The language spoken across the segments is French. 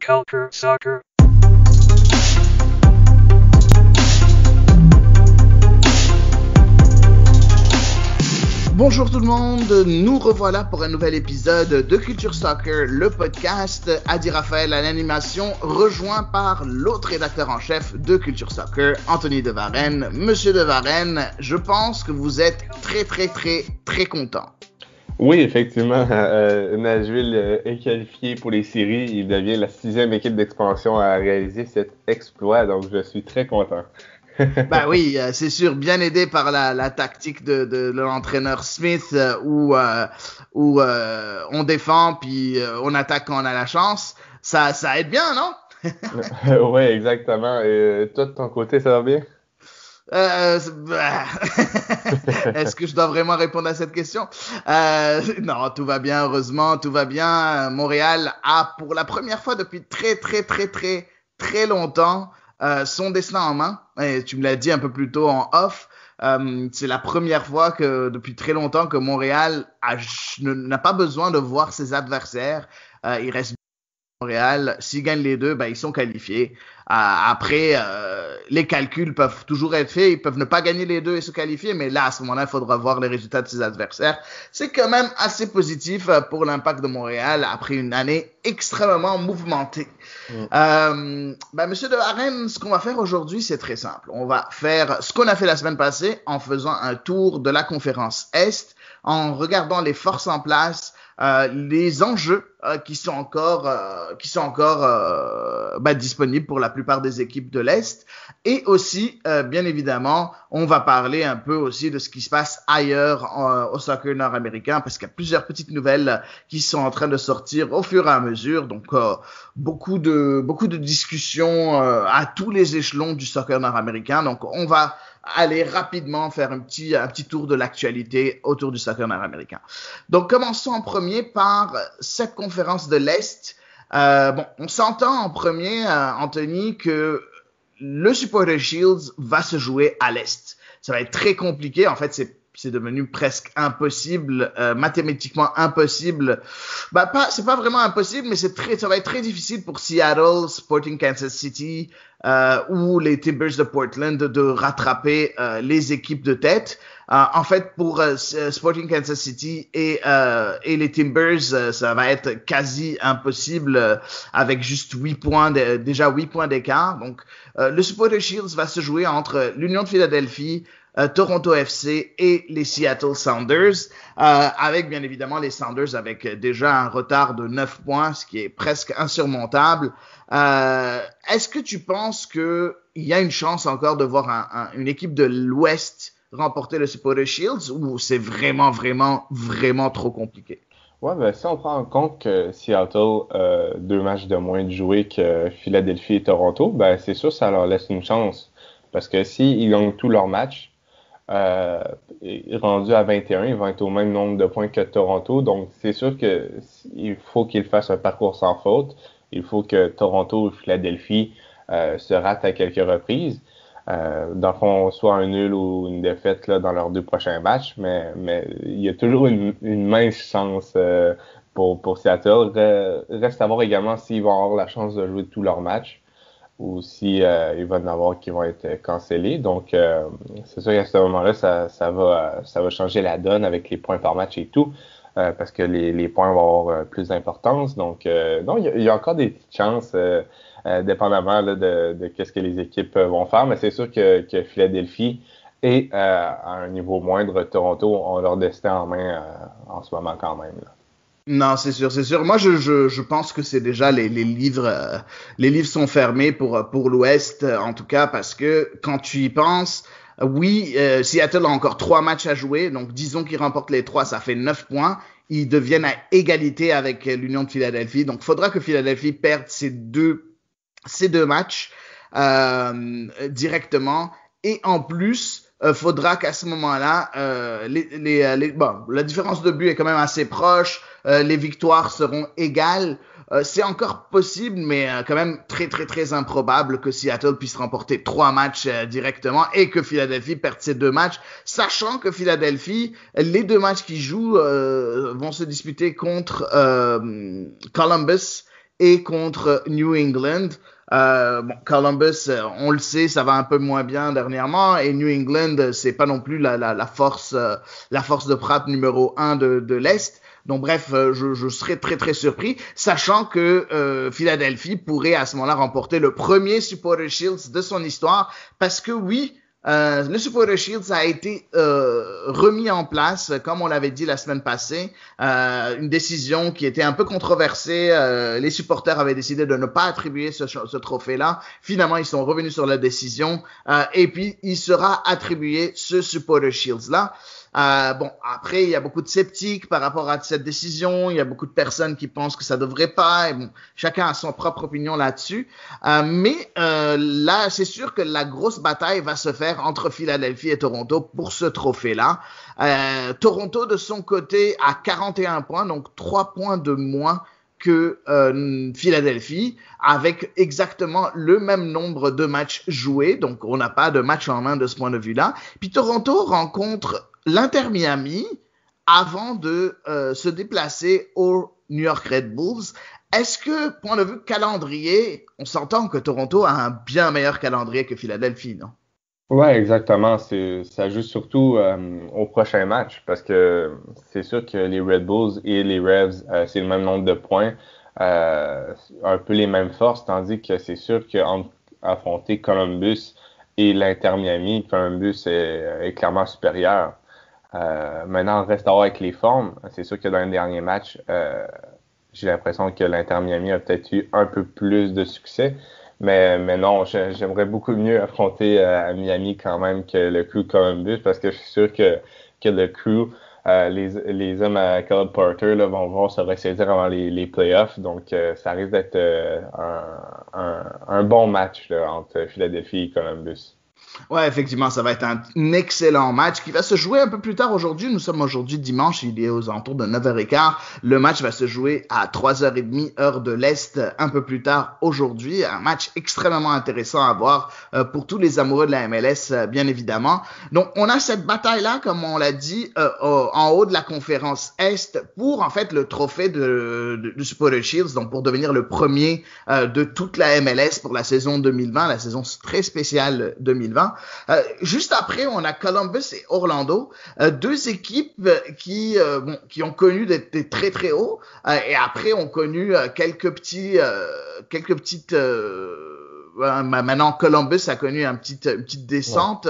Culture Soccer. Bonjour tout le monde, nous revoilà pour un nouvel épisode de Culture Soccer, le podcast. Adi Raphaël à l'animation, rejoint par l'autre rédacteur en chef de Culture Soccer, Anthony De Varenne. Monsieur De Varenne, je pense que vous êtes très content. Oui, effectivement, Nashville est qualifié pour les séries. Il devient la 6e équipe d'expansion à réaliser cet exploit, donc je suis très content. Bah oui, c'est sûr, bien aidé par la tactique de l'entraîneur Smith où on défend puis on attaque quand on a la chance. Ça aide bien, non? Oui, exactement. Et toi, de ton côté, ça va bien? Est-ce que je dois vraiment répondre à cette question? Non, tout va bien, heureusement, tout va bien. Montréal a, pour la première fois depuis très longtemps, son destin en main. Et tu me l'as dit un peu plus tôt en off. C'est la première fois que depuis très longtemps que Montréal n'a pas besoin de voir ses adversaires. Il reste Montréal, s'ils gagnent les deux, ils sont qualifiés. Après, les calculs peuvent toujours être faits, ils peuvent ne pas gagner les deux et se qualifier, mais là, à ce moment-là, il faudra voir les résultats de ses adversaires. C'est quand même assez positif pour l'Impact de Montréal après une année extrêmement mouvementée. Monsieur De Varenne, ce qu'on va faire aujourd'hui, c'est très simple. On va faire ce qu'on a fait la semaine passée en faisant un tour de la conférence Est, en regardant les forces en place, les enjeux qui sont encore disponibles pour la plupart des équipes de l'Est, et aussi bien évidemment on va parler un peu aussi de ce qui se passe ailleurs au soccer nord-américain, parce qu'il y a plusieurs petites nouvelles qui sont en train de sortir au fur et à mesure, donc beaucoup de discussions à tous les échelons du soccer nord-américain. Donc on va aller rapidement faire un petit tour de l'actualité autour du soccer nord-américain. Donc, commençons en premier par cette conférence de l'Est. On s'entend en premier, Anthony, que le Supporter Shield va se jouer à l'Est. Ça va être très compliqué. En fait, c'est devenu presque impossible, mathématiquement impossible. C'est pas vraiment impossible, mais ça va être très difficile pour Seattle, Sporting Kansas City, ou les Timbers de Portland de rattraper les équipes de tête. En fait, pour Sporting Kansas City et les Timbers, ça va être quasi impossible avec juste 8 points d'écart. Donc, le Supporter Shield va se jouer entre l'Union de Philadelphie, Toronto FC et les Seattle Sounders, avec bien évidemment les Sounders avec déjà un retard de 9 points, ce qui est presque insurmontable. Est-ce que tu penses qu'il y a une chance encore de voir une équipe de l'Ouest remporter le Supporter Shield, ou c'est vraiment trop compliqué? Ouais, si on prend en compte que Seattle a 2 matchs de moins de jouer que Philadelphie et Toronto, c'est sûr que ça leur laisse une chance. Parce que s'ils gagnent tous leurs matchs, rendus à 21, ils vont être au même nombre de points que Toronto. Donc, c'est sûr qu'il faut qu'ils fassent un parcours sans faute. Il faut que Toronto ou Philadelphie se ratent à quelques reprises. Dans le fond, soit un nul ou une défaite là, dans leurs 2 prochains matchs, mais il y a toujours une mince chance pour Seattle. Reste à voir également s'ils vont avoir la chance de jouer tous leurs matchs, ou si il va y en avoir qui vont être cancellés. Donc, c'est sûr qu'à ce moment-là, ça va changer la donne avec les points par match et tout, parce que les points vont avoir plus d'importance. Donc, non, il y a encore des petites chances, dépendamment là, de qu'est-ce que les équipes vont faire. Mais c'est sûr que Philadelphie et à un niveau moindre, Toronto ont leur destin en main en ce moment quand même, là. Non, c'est sûr. Moi, je pense que c'est déjà les livres sont fermés pour l'Ouest, en tout cas, parce que quand tu y penses, oui, Seattle a encore 3 matchs à jouer, donc disons qu'ils remportent les 3, ça fait 9 points. Ils deviennent à égalité avec l'Union de Philadelphie, donc faudra que Philadelphie perde ces deux matchs directement, et en plus, faudra qu'à ce moment-là, la différence de but est quand même assez proche. Les victoires seront égales. C'est encore possible, mais quand même très improbable que Seattle puisse remporter 3 matchs directement et que Philadelphie perde ces 2 matchs, sachant que Philadelphie, les 2 matchs qu'ils jouent vont se disputer contre Columbus et contre New England. Columbus, on le sait, ça va un peu moins bien dernièrement, et New England, c'est pas non plus la force de frappe numéro 1 de l'Est. Donc bref, je serais très très surpris, sachant que Philadelphie pourrait à ce moment-là remporter le premier Supporter Shield de son histoire, parce que oui, le Supporter Shield a été remis en place, comme on l'avait dit la semaine passée, une décision qui était un peu controversée. Les supporters avaient décidé de ne pas attribuer ce trophée-là. Finalement, ils sont revenus sur la décision et puis il sera attribué ce Supporter Shield-là. Après, il y a beaucoup de sceptiques par rapport à cette décision. Il y a beaucoup de personnes qui pensent que ça devrait pas. Et bon, chacun a son propre opinion là-dessus. Mais là, c'est sûr que la grosse bataille va se faire entre Philadelphie et Toronto pour ce trophée-là. Toronto, de son côté, a 41 points, donc 3 points de moins que Philadelphie, avec exactement le même nombre de matchs joués. Donc, on n'a pas de match en main de ce point de vue-là. Puis Toronto rencontre l'Inter Miami avant de se déplacer au New York Red Bulls. Est-ce que, point de vue calendrier, on s'entend que Toronto a un bien meilleur calendrier que Philadelphie, non? Ouais, exactement. Ça joue surtout au prochain match parce que c'est sûr que les Red Bulls et les Revs, c'est le même nombre de points, un peu les mêmes forces, tandis que c'est sûr qu'entre affronter Columbus et l'Inter Miami, Columbus est clairement supérieur. Maintenant, reste à voir avec les formes. C'est sûr que dans les derniers matchs, j'ai l'impression que l'Inter Miami a peut-être eu un peu plus de succès. Mais non, j'aimerais beaucoup mieux affronter à Miami quand même que le Crew Columbus parce que je suis sûr que le Crew, les hommes à Caleb Porter là, vont voir se ressaisir avant les playoffs. Donc, ça risque d'être un bon match là, entre Philadelphie et Columbus. Ouais, effectivement, ça va être un excellent match qui va se jouer un peu plus tard aujourd'hui. Nous sommes aujourd'hui dimanche, il est aux alentours de 9h15. Le match va se jouer à 3h30 heure de l'Est un peu plus tard aujourd'hui. Un match extrêmement intéressant à voir pour tous les amoureux de la MLS, bien évidemment. Donc, on a cette bataille-là, comme on l'a dit, en haut de la conférence Est pour, en fait, le trophée du Supporter Shield, donc pour devenir le premier de toute la MLS pour la saison 2020, la saison très spéciale 2020. Juste après, on a Columbus et Orlando, deux équipes qui ont connu des très très hauts et après ont connu quelques petites. Maintenant, Columbus a connu une petite descente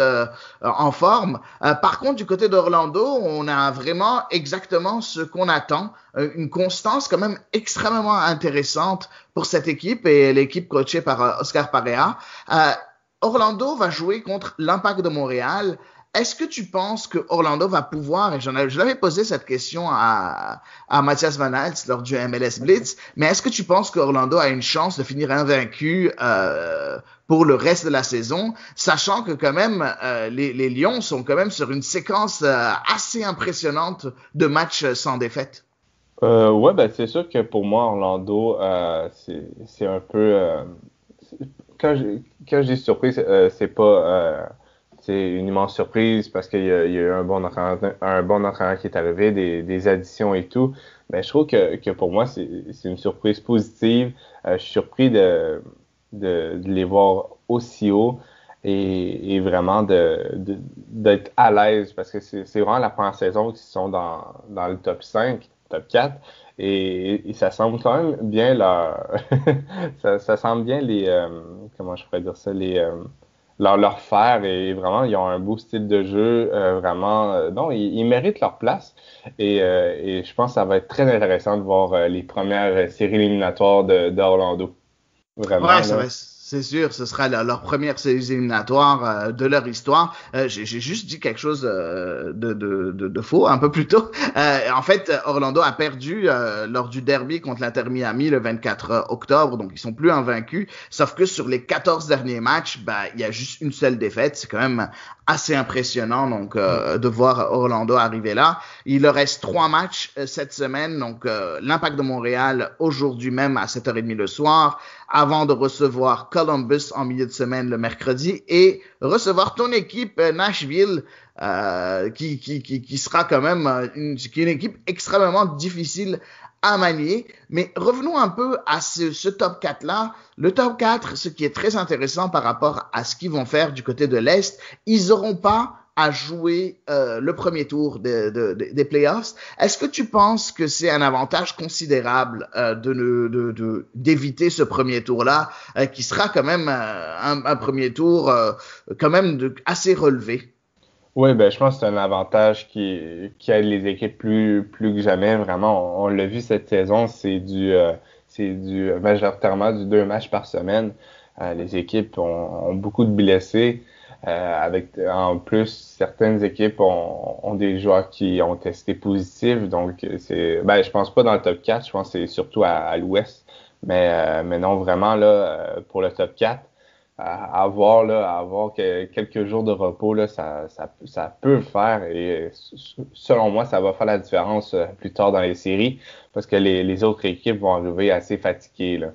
en forme. Par contre, du côté d'Orlando, on a vraiment exactement ce qu'on attend, une constance quand même extrêmement intéressante pour cette équipe et l'équipe coachée par Oscar Pareja. Orlando va jouer contre l'Impact de Montréal. Est-ce que tu penses que Orlando va pouvoir, et je l'avais posé cette question à Mathias Van Hals lors du MLS Blitz, mais est-ce que tu penses qu'Orlando a une chance de finir invaincu pour le reste de la saison, sachant que quand même les Lions sont quand même sur une séquence assez impressionnante de matchs sans défaite? Ouais, ben c'est sûr que pour moi, Orlando, c'est un peu... quand je dis surprise, c'est pas c'est une immense surprise parce qu'il y a eu un bon entraîneur qui est arrivé, des additions et tout. Mais je trouve que pour moi, c'est une surprise positive. Je suis surpris de les voir aussi haut et vraiment d'être à l'aise parce que c'est vraiment la première saison qu'ils sont dans le top 5, top 4. Et ça semble quand même bien ça semble bien comment je pourrais dire ça, leur faire et vraiment ils ont un beau style de jeu vraiment non ils méritent leur place et je pense que ça va être très intéressant de voir les premières séries éliminatoires d'Orlando vraiment Ouais, là. c'est sûr, ce sera leur première série éliminatoire de leur histoire. J'ai juste dit quelque chose de faux un peu plus tôt. En fait, Orlando a perdu lors du derby contre l'Inter Miami le 24 octobre, donc ils sont plus invaincus. Sauf que sur les 14 derniers matchs, il y a juste une seule défaite. C'est quand même assez impressionnant donc de voir Orlando arriver là. Il leur reste 3 matchs cette semaine, donc l'Impact de Montréal aujourd'hui même à 7h30 le soir, avant de recevoir Columbus en milieu de semaine le mercredi et recevoir ton équipe Nashville qui sera quand même une équipe extrêmement difficile à manier. Mais revenons un peu à ce top 4-là. Le top 4, ce qui est très intéressant par rapport à ce qu'ils vont faire du côté de l'Est, ils n'auront pas à jouer le premier tour des playoffs. Est-ce que tu penses que c'est un avantage considérable d'éviter ce premier tour-là, qui sera quand même un premier tour quand même assez relevé? Oui, ben, je pense que c'est un avantage qui aide les équipes plus que jamais. Vraiment, on l'a vu cette saison, c'est du majoritairement du 2 matchs par semaine. Les équipes ont beaucoup de blessés. En plus, certaines équipes ont des joueurs qui ont testé positif. Donc, je pense pas dans le top 4, je pense que c'est surtout à l'Ouest. Mais non, vraiment, là, pour le top 4, avoir quelques jours de repos, là, ça peut le faire. Et selon moi, ça va faire la différence plus tard dans les séries parce que les autres équipes vont arriver assez fatiguées, là,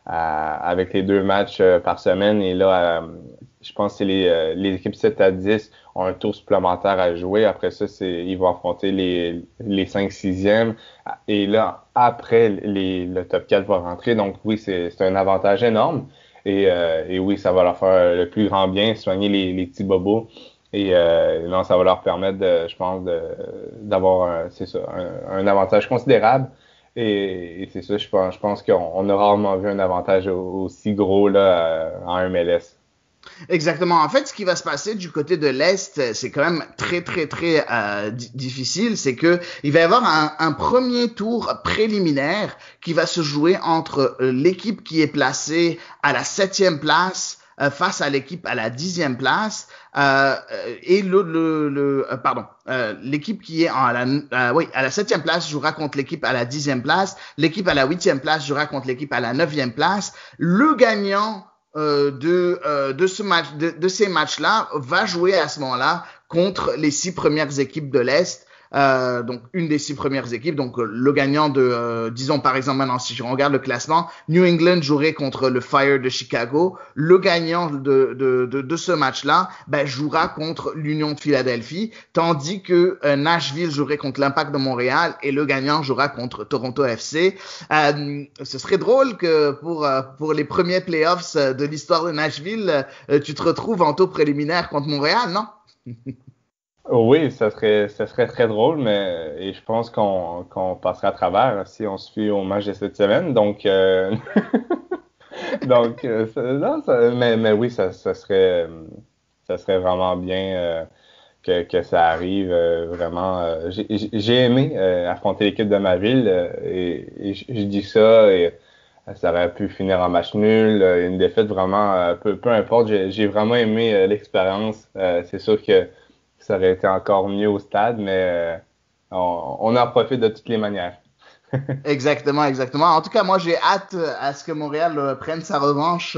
avec les 2 matchs par semaine. Et là, je pense que les équipes 7 à 10 ont un tour supplémentaire à jouer. Après ça, ils vont affronter les 5-6e. Et là, après, le top 4 va rentrer. Donc oui, c'est un avantage énorme. Et oui, ça va leur faire le plus grand bien, soigner les petits bobos. Et non, ça va leur permettre, je pense, d'avoir un avantage considérable. Et c'est ça, je pense qu'on a rarement vu un avantage aussi gros là, en MLS. Exactement. En fait, ce qui va se passer du côté de l'Est, c'est quand même très, très, très difficile. C'est que il va y avoir un premier tour préliminaire qui va se jouer entre l'équipe qui est placée à la 7e place face à l'équipe à la 10e place et l'équipe qui est à la 7e place jouera contre l'équipe à la 10e place. L'équipe à la 8e place jouera contre l'équipe à la 9e place. Le gagnant de ce match, de ces matchs-là, va jouer à ce moment-là contre les 6 premières équipes de l'Est. Donc une des 6 premières équipes, donc le gagnant disons par exemple maintenant si je regarde le classement, New England jouerait contre le Fire de Chicago, le gagnant de ce match-là jouera contre l'Union de Philadelphie, tandis que Nashville jouerait contre l'Impact de Montréal et le gagnant jouera contre Toronto FC. Ce serait drôle que pour les premiers playoffs de l'histoire de Nashville, tu te retrouves en tour préliminaire contre Montréal, non? Oui, ça serait très drôle, et je pense qu'on passera à travers si on se fie au match de cette semaine. Donc, mais oui, ça serait vraiment bien que ça arrive. Vraiment, j'ai aimé affronter l'équipe de ma ville et je dis ça et ça aurait pu finir en match nul, une défaite vraiment, peu importe. J'ai vraiment aimé l'expérience. C'est sûr que ça aurait été encore mieux au stade, mais on en profite de toutes les manières. Exactement, exactement. En tout cas, moi, j'ai hâte à ce que Montréal prenne sa revanche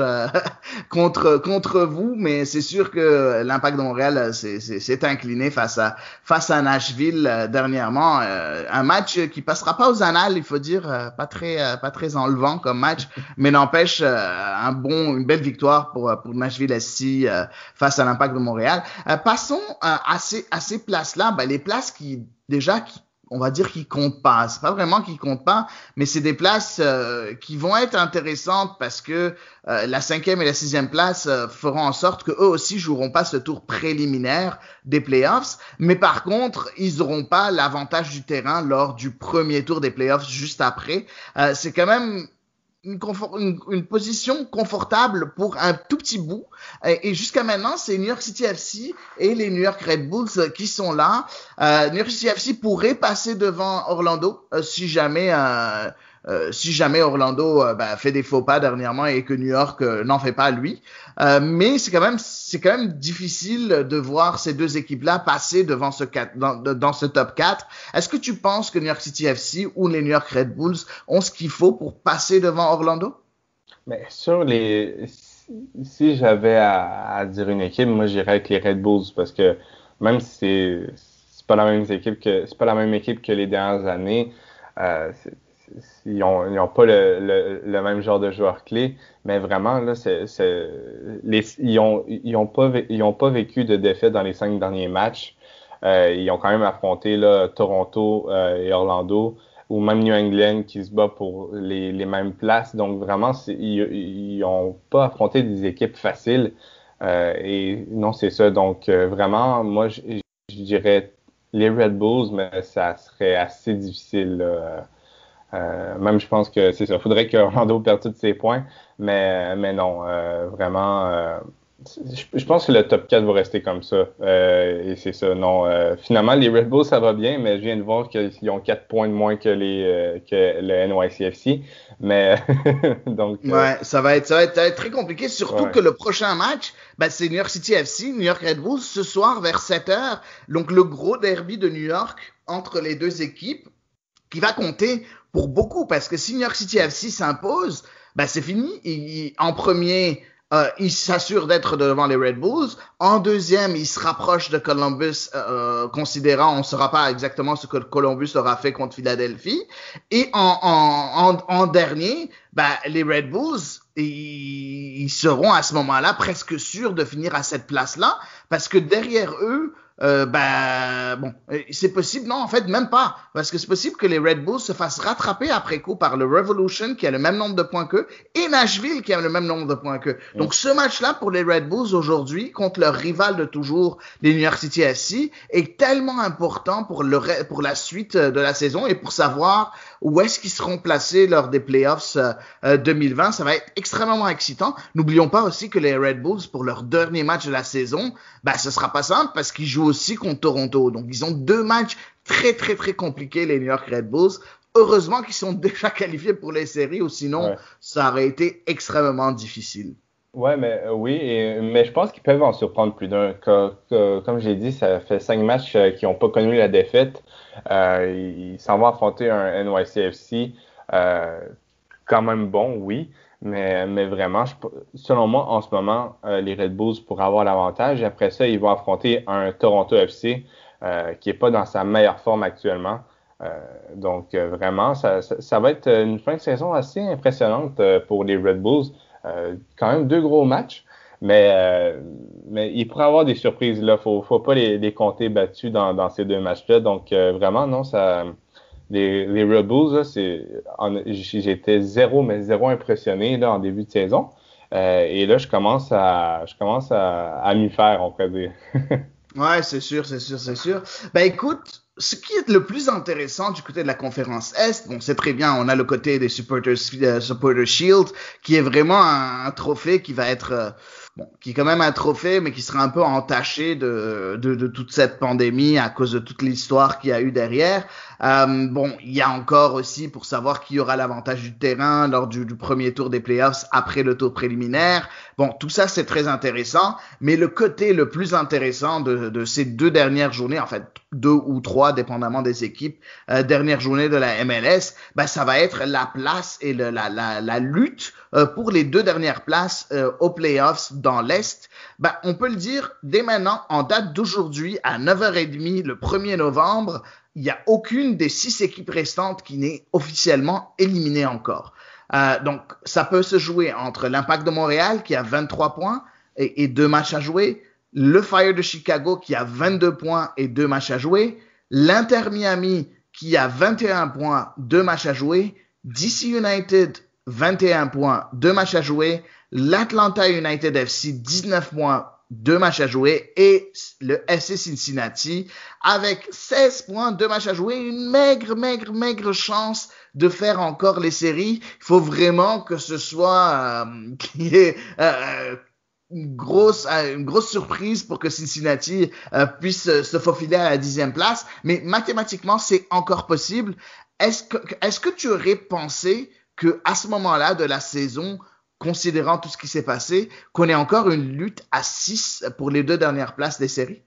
contre vous, mais c'est sûr que l'Impact de Montréal s'est incliné face à Nashville dernièrement. Un match qui passera pas aux annales, il faut dire, pas très enlevant comme match, mais n'empêche une belle victoire pour Nashville SC face à l'Impact de Montréal. Passons à ces places-là, les places qui on va dire qu'ils comptent pas. C'est pas vraiment qu'ils comptent pas, mais c'est des places qui vont être intéressantes parce que la 5e et la 6e place feront en sorte que eux aussi joueront pas ce tour préliminaire des playoffs, mais par contre, ils auront pas l'avantage du terrain lors du premier tour des playoffs juste après. C'est quand même une position confortable pour un tout petit bout. Et jusqu'à maintenant, c'est New York City FC et les New York Red Bulls qui sont là. New York City FC pourrait passer devant Orlando si jamais Orlando fait des faux pas dernièrement et que New York n'en fait pas lui. Mais c'est quand même difficile de voir ces deux équipes-là passer devant dans ce top 4. Est-ce que tu penses que New York City FC ou les New York Red Bulls ont ce qu'il faut pour passer devant Orlando? Mais si j'avais à dire une équipe, moi j'irais avec les Red Bulls parce que même si c'est pas la même équipe que les dernières années, ils n'ont pas le même genre de joueur clé, mais vraiment là, ils ont pas vécu de défaite dans les 5 derniers matchs. Ils ont quand même affronté là, Toronto et Orlando, ou même New England qui se bat pour les mêmes places. Donc vraiment, ils n'ont pas affronté des équipes faciles. Et non, c'est ça. Donc vraiment, moi, je dirais les Red Bulls, mais ça serait assez difficile, là. Même je pense que c'est ça. Il faudrait que Orlando perde tous ses points, mais non, vraiment. Je pense que le top 4 va rester comme ça. Et c'est ça. Non, finalement, les Red Bulls, ça va bien, mais je viens de voir qu'ils ont 4 points de moins que le NYCFC. Mais donc. Ouais, ça va être très compliqué, surtout Ouais. que le prochain match, c'est New York City FC, New York Red Bulls, ce soir vers 7 h. Donc le gros derby de New York entre les deux équipes qui va compter pour beaucoup parce que si New York City FC s'impose, c'est fini. En premier, il s'assure d'être devant les Red Bulls. En deuxième, il se rapproche de Columbus, considérant, on ne saura pas exactement ce que Columbus aura fait contre Philadelphie. Et en dernier, les Red Bulls, ils seront à ce moment-là presque sûrs de finir à cette place-là parce que derrière eux, c'est possible, non, en fait, même pas, parce que c'est possible que les Red Bulls se fassent rattraper après coup par le Revolution qui a le même nombre de points qu'eux et Nashville qui a le même nombre de points qu'eux. Donc, ce match-là pour les Red Bulls aujourd'hui contre leur rival de toujours, les New York City FC, est tellement important pour la suite de la saison et pour savoir où est-ce qu'ils seront placés lors des playoffs 2020. Ça va être extrêmement excitant. N'oublions pas aussi que les Red Bulls, pour leur dernier match de la saison, ce sera pas simple parce qu'ils jouent aussi contre Toronto. Donc, ils ont 2 matchs très, très, très compliqués, les New York Red Bulls. Heureusement qu'ils sont déjà qualifiés pour les séries ou sinon, ça aurait été extrêmement difficile. Ouais, mais oui, mais je pense qu'ils peuvent en surprendre plus d'un. Comme j'ai dit, ça fait 5 matchs qui n'ont pas connu la défaite. Ils s'en vont affronter un NYCFC quand même bon, oui, mais vraiment, selon moi, en ce moment, les Red Bulls pourraient avoir l'avantage. Et après ça, ils vont affronter un Toronto FC qui est pas dans sa meilleure forme actuellement. Donc vraiment, ça va être une fin de saison assez impressionnante pour les Red Bulls. Quand même 2 gros matchs, mais il pourrait y avoir des surprises là. Faut pas les compter battus dans ces 2 matchs-là. Donc vraiment, non, les Red Bulls, là, j'étais zéro impressionné là, en début de saison. Et là, je commence à m'y faire, on pourrait dire. Ouais, c'est sûr, c'est sûr, c'est sûr. Écoute, ce qui est le plus intéressant du côté de la conférence Est, bon, c'est très bien, on a le côté des Supporters Shield, qui est vraiment un trophée qui va être, qui est quand même un trophée, mais qui sera un peu entaché de toute cette pandémie à cause de toute l'histoire qu'il y a eu derrière. Il y a encore aussi pour savoir qui aura l'avantage du terrain lors du premier tour des playoffs après le tour préliminaire. Bon, tout ça, c'est très intéressant, mais le côté le plus intéressant de ces 2 dernières journées, en fait, 2 ou 3, dépendamment des équipes, dernière journée de la MLS, ça va être la place et la lutte pour les 2 dernières places aux playoffs dans l'Est. On peut le dire dès maintenant, en date d'aujourd'hui, à 9h30, le 1er novembre, il n'y a aucune des 6 équipes restantes qui n'est officiellement éliminée encore. Donc, ça peut se jouer entre l'Impact de Montréal qui a 23 points et 2 matchs à jouer, le Fire de Chicago qui a 22 points et 2 matchs à jouer, l'Inter Miami qui a 21 points, 2 matchs à jouer, DC United 21 points, 2 matchs à jouer, l'Atlanta United FC 19 points, 2 matchs à jouer et le FC Cincinnati avec 16 points, 2 matchs à jouer, une maigre chance de faire encore les séries. Il faut vraiment que ce soit qu'il y ait une grosse surprise pour que Cincinnati puisse se faufiler à la 10e place. Mais mathématiquement, c'est encore possible. Est-ce que tu aurais pensé que à ce moment-là de la saison, considérant tout ce qui s'est passé, qu'on ait encore une lutte à 6 pour les 2 dernières places des séries?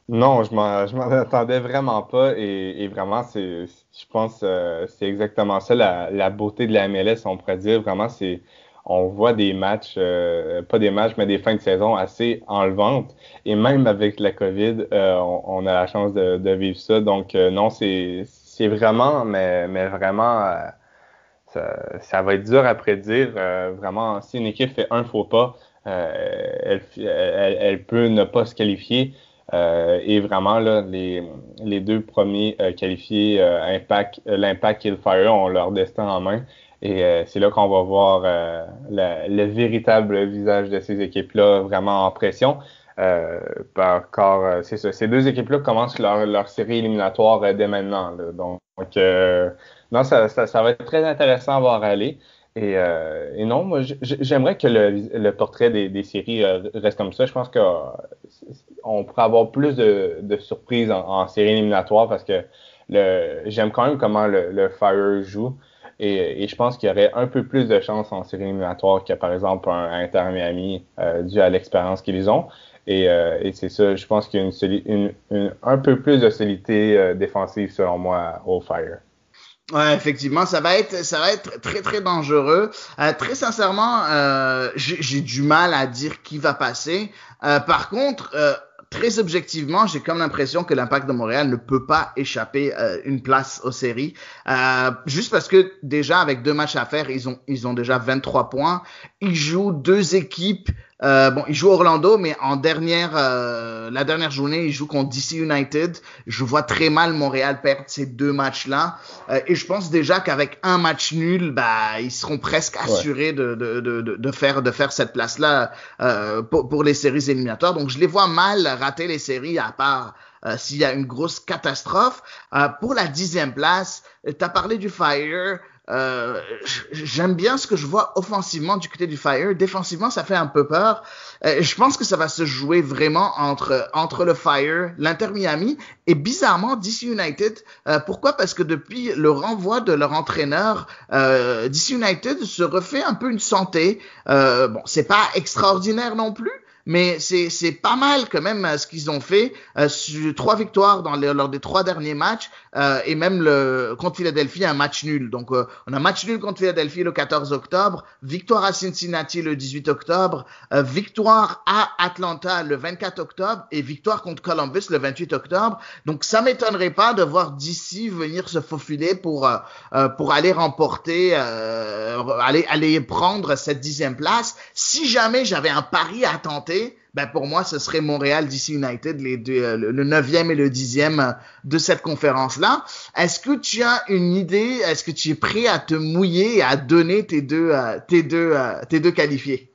Non, je m'en attendais vraiment pas et vraiment, je pense, c'est exactement ça, la beauté de la MLS, on pourrait dire. Vraiment, on voit des matchs, pas des matchs, mais des fins de saison assez enlevantes. Et même avec la COVID, on a la chance de vivre ça. Donc, non, c'est vraiment, mais vraiment, ça va être dur à prédire. Vraiment, si une équipe fait un faux pas, elle peut ne pas se qualifier. Et vraiment, là, les deux premiers qualifiés, l'Impact et le Fire, ont leur destin en main. Et c'est là qu'on va voir le véritable visage de ces équipes-là vraiment en pression. Car c'est ça, ces deux équipes-là commencent leur série éliminatoire dès maintenant, là. Donc, non, ça va être très intéressant à voir aller. Et non, moi, j'aimerais que le portrait des séries reste comme ça. Je pense qu'on pourrait avoir plus de surprises en série éliminatoire parce que j'aime quand même comment le Fire joue. Et je pense qu'il y aurait un peu plus de chance en série éliminatoire que, par exemple, un Inter Miami dû à l'expérience qu'ils ont. Et c'est ça, je pense qu'il y a un peu plus de solidité défensive, selon moi, au Fire. Ouais, effectivement, ça va être très très dangereux. Très sincèrement, j'ai du mal à dire qui va passer. Par contre, très objectivement, j'ai comme l'impression que l'Impact de Montréal ne peut pas échapper une place aux séries. Juste parce que déjà avec 2 matchs à faire, ils ont déjà 23 points. Ils jouent 2 équipes. Bon, ils jouent Orlando, mais la dernière journée, ils jouent contre DC United. Je vois très mal Montréal perdre ces 2 matchs-là. Et je pense déjà qu'avec un match nul, bah, ils seront presque assurés de faire cette place-là pour les séries éliminatoires. Donc, je les vois mal rater les séries à part s'il y a une grosse catastrophe. Pour la 10e place, tu as parlé du Fire. J'aime bien ce que je vois offensivement du côté du Fire. Défensivement, ça fait un peu peur. Je pense que ça va se jouer vraiment entre le Fire, l'Inter Miami et bizarrement DC United. Pourquoi? Parce que depuis le renvoi de leur entraîneur, DC United se refait un peu une santé. Bon, c'est pas extraordinaire non plus. Mais c'est pas mal quand même ce qu'ils ont fait. Sur 3 victoires lors des 3 derniers matchs et même contre Philadelphie un match nul. Donc on a match nul contre Philadelphie le 14 octobre, victoire à Cincinnati le 18 octobre, victoire à Atlanta le 24 octobre et victoire contre Columbus le 28 octobre. Donc ça m'étonnerait pas de voir DC venir se faufiler pour aller remporter, aller prendre cette 10e place. Si jamais j'avais un pari à tenter, ben pour moi, ce serait Montréal DC United, le 9e et le 10e de cette conférence-là. Est-ce que tu as une idée? Est-ce que tu es prêt à te mouiller et à donner tes deux qualifiés?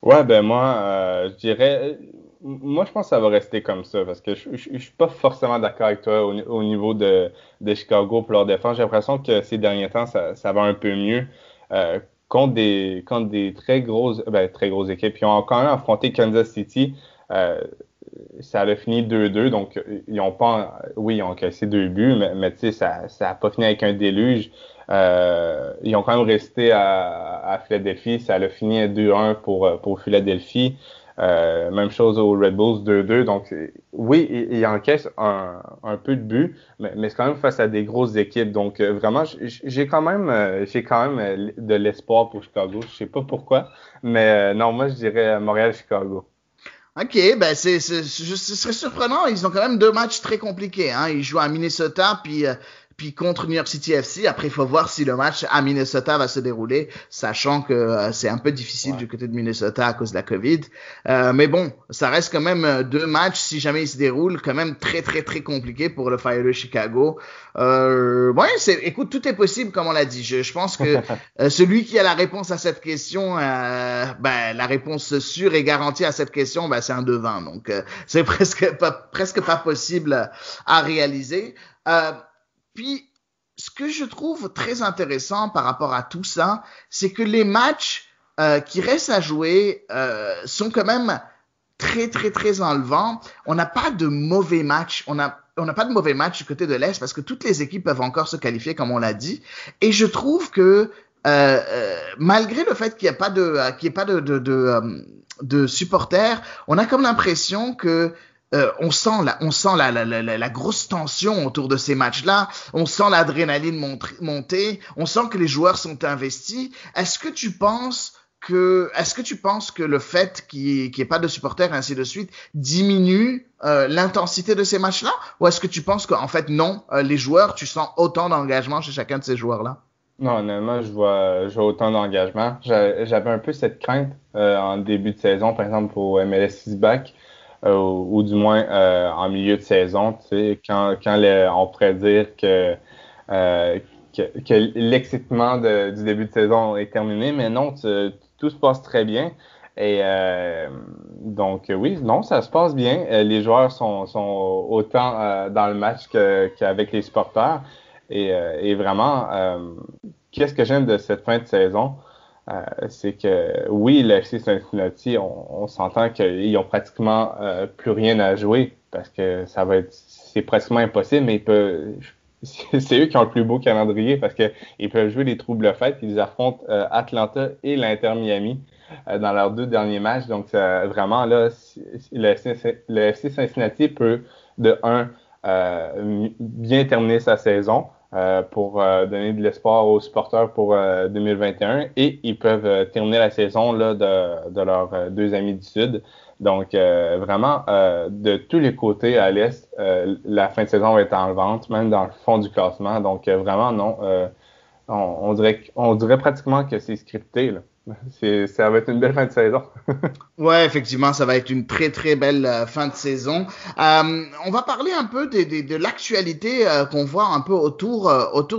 Ouais, ben moi, je dirais, moi je pense que ça va rester comme ça parce que je suis pas forcément d'accord avec toi au niveau de Chicago pour leur défense. J'ai l'impression que ces derniers temps, ça va un peu mieux. Contre des très grosses équipes. Ils ont quand même affronté Kansas City. Ça a fini 2-2, donc ils ont pas, oui, ils ont cassé 2 buts, mais tu sais, ça a pas fini avec un déluge. Ils ont quand même resté à Philadelphie. Ça a fini à 2-1 pour Philadelphie. Même chose aux Red Bulls 2-2. Donc, oui, ils encaissent un peu de buts, mais c'est quand même face à des grosses équipes. Donc, vraiment, j'ai quand même de l'espoir pour Chicago. Je sais pas pourquoi, mais non, moi, je dirais Montréal-Chicago. Ok, ben ce serait surprenant. Ils ont quand même 2 matchs très compliqués. Hein. Ils jouent à Minnesota puis contre New York City FC. Après, il faut voir si le match à Minnesota va se dérouler, sachant que c'est un peu difficile du côté de Minnesota à cause de la COVID. Mais bon, ça reste quand même 2 matchs, si jamais ils se déroulent, quand même très très très compliqués pour le Fire de Chicago. Ouais, écoute, tout est possible comme on l'a dit. Je pense que celui qui a la réponse à cette question, ben la réponse sûre et garantie à cette question, ben c'est un devin. Donc c'est presque pas possible à réaliser. Puis, ce que je trouve très intéressant par rapport à tout ça, c'est que les matchs qui restent à jouer sont quand même très, très, très enlevants. On n'a pas de mauvais matchs. On n'a pas de mauvais matchs du côté de l'Est parce que toutes les équipes peuvent encore se qualifier, comme on l'a dit. Et je trouve que malgré le fait qu'il n'y ait pas de supporters, on a comme l'impression que on sent la grosse tension autour de ces matchs-là. On sent l'adrénaline monter. On sent que les joueurs sont investis. Est-ce que tu penses que le fait qu'il y ait pas de supporters et ainsi de suite diminue l'intensité de ces matchs-là? Ou est-ce que tu penses qu'en fait non, les joueurs, tu sens autant d'engagement chez chacun de ces joueurs-là? Non, honnêtement, je vois autant d'engagement. J'avais un peu cette crainte en début de saison, par exemple, au MLS 6 back. ou du moins en milieu de saison, tu sais, quand on pourrait dire euh, que l'excitement du début de saison est terminé, mais non, tout se passe très bien. Et donc oui, non, ça se passe bien. Les joueurs sont autant dans le match qu'avec les supporters. Et vraiment, qu'est-ce que j'aime de cette fin de saison? C'est que oui, le FC Cincinnati, on s'entend qu'ils ont pratiquement plus rien à jouer parce que c'est pratiquement impossible, mais c'est eux qui ont le plus beau calendrier parce qu'ils peuvent jouer les troubles fêtes. Ils affrontent Atlanta et l'Inter Miami dans leurs 2 derniers matchs. Donc, vraiment, là, le FC Cincinnati peut, de un, bien terminer sa saison pour donner de l'espoir aux supporters pour 2021 et ils peuvent terminer la saison là, de leurs 2 amis du Sud. Donc, vraiment, de tous les côtés à l'Est, la fin de saison va être en vente, même dans le fond du classement. Donc, vraiment, non. On dirait pratiquement que c'est scripté, là. Ça va être une belle fin de saison. Ouais, effectivement, ça va être une très très belle fin de saison. On va parler un peu de l'actualité qu'on voit un peu autour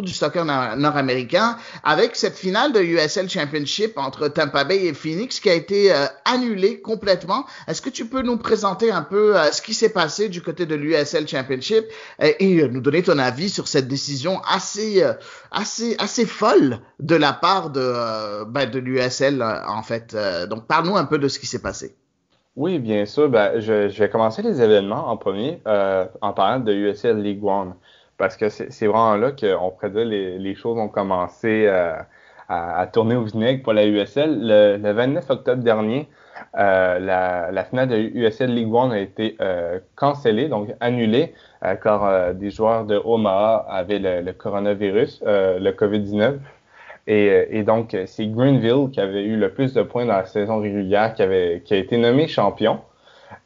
du soccer nord-américain avec cette finale de USL Championship entre Tampa Bay et Phoenix qui a été annulée complètement. Est-ce que tu peux nous présenter un peu ce qui s'est passé du côté de l'USL Championship et nous donner ton avis sur cette décision assez folle de la part de l'USL en fait. Donc parle-nous un peu de ce qui s'est passé. Oui, bien sûr. Ben, je vais commencer les événements en premier en parlant de USL League One. Parce que c'est vraiment là qu'on pourrait dire les choses ont commencé à tourner au vinaigre pour la USL. Le 29 octobre dernier, la finale de USL League One a été cancellée, donc annulée, car des joueurs de Omaha avaient le coronavirus, le COVID-19. Et donc, c'est Greenville qui avait eu le plus de points dans la saison régulière, qui a été nommé champion.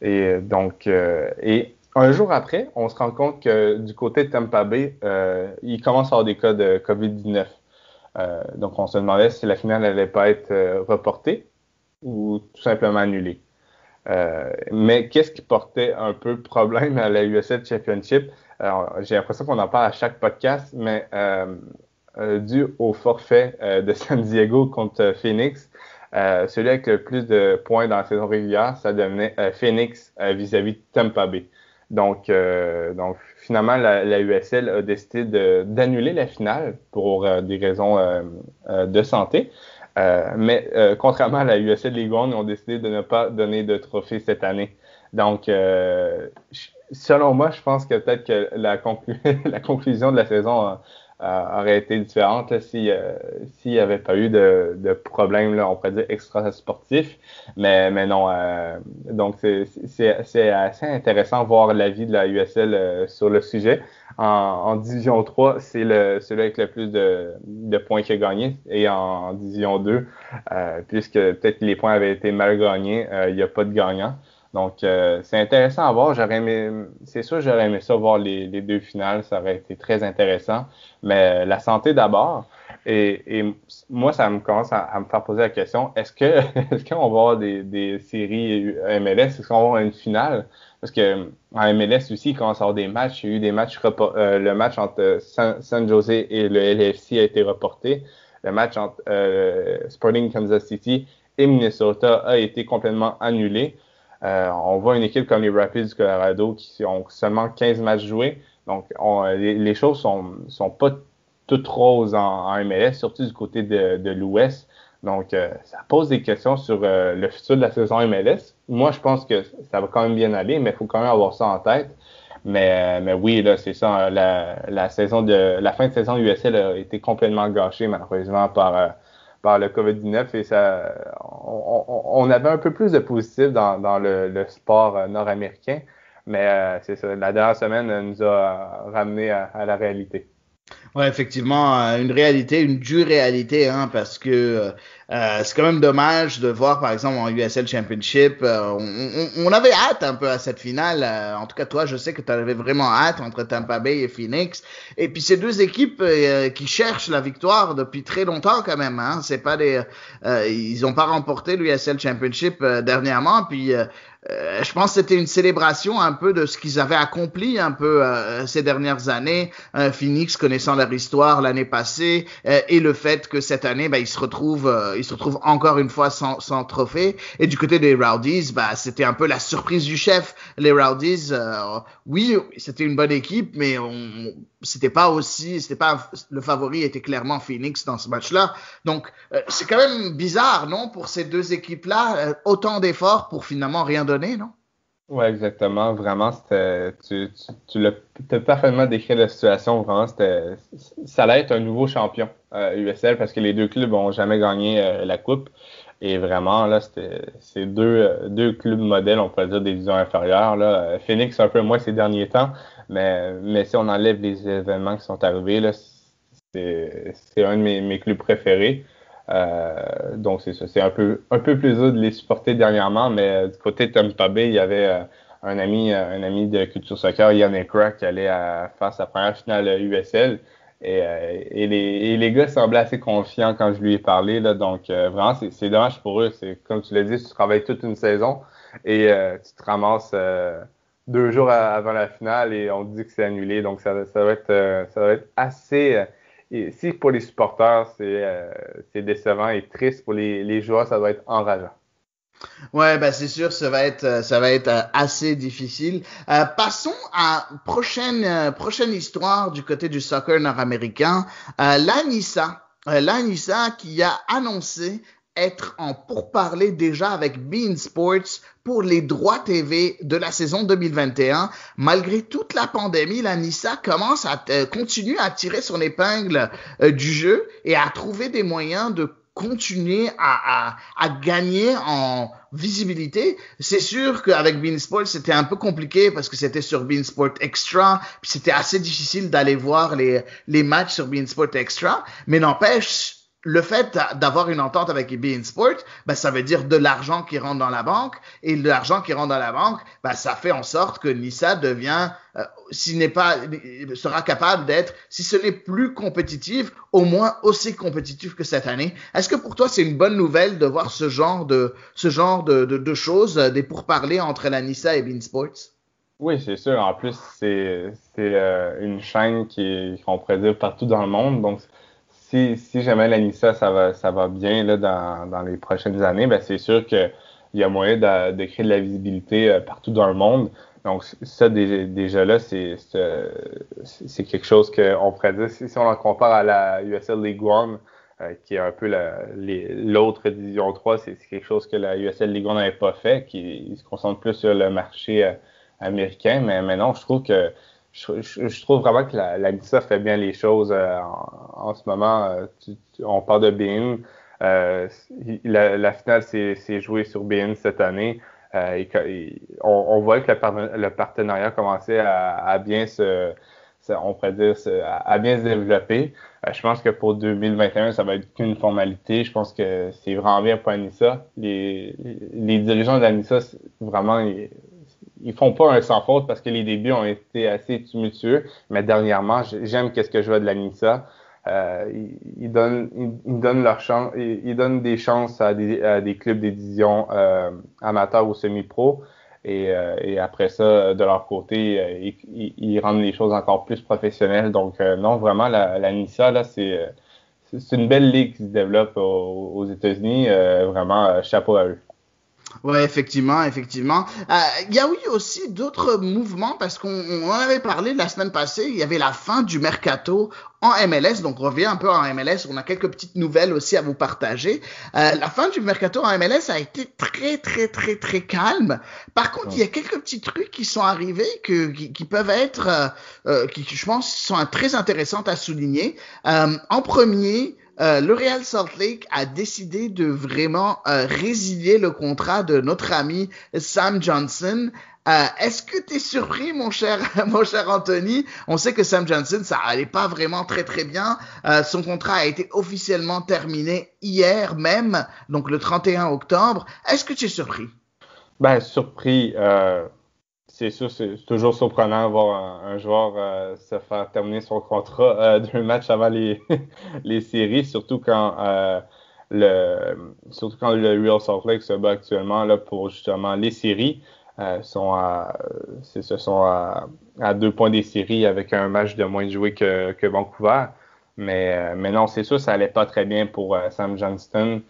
Et donc, et un jour après, on se rend compte que du côté de Tampa Bay, il commence à avoir des cas de COVID-19. Donc, on se demandait si la finale n'allait pas être reportée ou tout simplement annulée. Mais qu'est-ce qui portait un peu problème à la USL Championship? Alors, j'ai l'impression qu'on en parle à chaque podcast, mais dû au forfait de San Diego contre Phoenix, celui avec le plus de points dans la saison régulière, ça devenait Phoenix vis-à-vis de Tampa Bay. Donc finalement, la USL a décidé d'annuler la finale pour des raisons de santé. Mais contrairement à la USL League One, ils ont décidé de ne pas donner de trophée cette année. Donc, selon moi, je pense que peut-être que la conclusion de la saison aurait été différente là, s'il n'y avait pas eu de problème, là, on pourrait dire, extra-sportif. Mais non, donc c'est assez intéressant de voir l'avis de la USL sur le sujet. En Division 3, c'est celui avec le plus de points qui a gagné. Et en Division 2, puisque peut-être les points avaient été mal gagnés, il n'y a pas de gagnant. Donc, c'est intéressant à voir. C'est sûr, j'aurais aimé ça voir les 2 finales. Ça aurait été très intéressant. Mais la santé d'abord. Et moi, ça me commence à me faire poser la question, est-ce qu'on va avoir des séries MLS? Est-ce qu'on va avoir une finale? Parce que en MLS aussi, il commence à y avoir des matchs. Il y a eu des matchs le match entre San Jose et le LAFC a été reporté. Le match entre Sporting Kansas City et Minnesota a été complètement annulé. On voit une équipe comme les Rapids du Colorado qui ont seulement 15 matchs joués. Donc, les choses sont pas toutes roses en MLS, surtout du côté de l'Ouest. Donc, ça pose des questions sur le futur de la saison MLS. Moi, je pense que ça va quand même bien aller, mais il faut quand même avoir ça en tête. Mais oui, là, c'est ça. La fin de saison USL a été complètement gâchée, malheureusement, par le COVID-19 et on avait un peu plus de positif dans le sport nord-américain, mais c'est ça. La dernière semaine nous a ramené à la réalité. Ouais, effectivement, une réalité, une dure réalité, hein, parce que c'est quand même dommage de voir, par exemple, en USL Championship, on avait hâte un peu à cette finale. En tout cas, toi, je sais que tu avais vraiment hâte entre Tampa Bay et Phoenix. Et puis, ces deux équipes qui cherchent la victoire depuis très longtemps quand même. Hein. C'est pas des, ils n'ont pas remporté l'USL Championship dernièrement. Puis, je pense que c'était une célébration un peu de ce qu'ils avaient accompli un peu ces dernières années. Phoenix connaissant leur histoire l'année passée et le fait que cette année, ils se retrouvent encore une fois sans trophée. Et du côté des Rowdies, c'était un peu la surprise du chef. Les Rowdies, oui, c'était une bonne équipe, mais c'était pas le favori était clairement Phoenix dans ce match-là. Donc c'est quand même bizarre, non, pour ces deux équipes-là, autant d'efforts pour finalement rien donner, non? Ouais, exactement. Vraiment, tu l'as t'as parfaitement décrit la situation. Vraiment, ça allait être un nouveau champion USL parce que les deux clubs ont jamais gagné la coupe. Et vraiment, là, c'est deux clubs modèles, on pourrait dire, des divisions inférieures. Là. Phoenix, un peu moins ces derniers temps, mais si on enlève les événements qui sont arrivés, là, c'est un de mes clubs préférés. Donc c'est ça, c'est un peu plus dur de les supporter dernièrement, mais du côté de Tampa Bay, il y avait un ami de Culture Soccer, Yann Ekra, qui allait faire sa première finale USL. Et les gars semblaient assez confiants quand je lui ai parlé. Là, donc vraiment, c'est dommage pour eux. C'est comme tu l'as dit, tu travailles toute une saison et tu te ramasses 2 jours avant la finale et on te dit que c'est annulé. Donc ça va être assez. Et si pour les supporters, c'est décevant et triste, pour les joueurs, ça doit être enrageant. Ouais, c'est sûr, ça va être assez difficile. Passons à prochaine histoire du côté du soccer nord-américain. L'ANISA qui a annoncé être en pourparlers déjà avec beIN Sports pour les droits TV de la saison 2021. Malgré toute la pandémie, l'ANISA commence à continue à tirer son épingle du jeu et à trouver des moyens de continuer à gagner en visibilité. C'est sûr qu'avec beIN Sport, c'était un peu compliqué parce que c'était sur beIN Sport Extra, puis c'était assez difficile d'aller voir les matchs sur beIN Sport Extra, mais n'empêche, le fait d'avoir une entente avec beIN Sport, ça veut dire de l'argent qui rentre dans la banque, et de l'argent qui rentre dans la banque, ça fait en sorte que Nissa devient, sera capable d'être, si ce n'est plus compétitif, au moins aussi compétitif que cette année. Est-ce que pour toi c'est une bonne nouvelle de voir ce genre de choses, des pourparlers entre la Nissa et beIN Sports? Oui, c'est sûr. En plus, c'est une chaîne qu'on pourrait dire partout dans le monde. Donc, si jamais l'ANISA, ça va bien là, dans les prochaines années, c'est sûr qu'il y a moyen de créer de la visibilité partout dans le monde. Donc, ça, déjà là, c'est quelque chose qu'on pourrait dire, si on le compare à la USL League One, qui est un peu l'autre division 3, c'est quelque chose que la USL League One n'avait pas fait, qui se concentre plus sur le marché américain. Mais non, je trouve vraiment que la NISA fait bien les choses en ce moment. On parle de beIN. La finale s'est jouée sur beIN cette année. On voit que le partenariat commençait à bien on pourrait dire, à bien se développer. Je pense que pour 2021, ça va être qu'une formalité. Je pense que c'est vraiment bien pour Anissa. Les dirigeants de l'Anissa, vraiment, ils font pas un sans faute parce que les débuts ont été assez tumultueux. Mais dernièrement, j'aime qu'est-ce que je vois de l'Anissa. Ils donnent leur chance, ils donnent des chances à des clubs des divisions amateurs ou semi-pro. Et après ça, de leur côté, ils rendent les choses encore plus professionnelles. Donc, non, vraiment, la NISA, là, c'est une belle ligue qui se développe aux États-Unis. Vraiment, chapeau à eux. Ouais, effectivement. Il y a oui aussi d'autres mouvements parce qu'on en avait parlé la semaine passée. Il y avait la fin du mercato en MLS, donc on revient un peu en MLS. On a quelques petites nouvelles aussi à vous partager. La fin du mercato en MLS a été très calme. Par contre, il y a quelques petits trucs qui sont arrivés qui peuvent être, qui je pense sont très intéressants à souligner. En premier. le Real Salt Lake a décidé de vraiment résilier le contrat de notre ami Sam Johnson. Est-ce que tu es surpris, mon cher, mon cher Anthony? On sait que Sam Johnson, ça allait pas vraiment très très bien. Son contrat a été officiellement terminé hier même, donc le 31 octobre. Est-ce que tu es surpris? Ben, surpris. C'est sûr, c'est toujours surprenant de voir un joueur se faire terminer son contrat 2 matchs avant les, les séries, surtout quand le Real Salt Lake se bat actuellement là, pour justement les séries. Sont à 2 points des séries avec un match de moins joué que Vancouver. Mais non, c'est sûr, ça allait pas très bien pour Sam Johnston.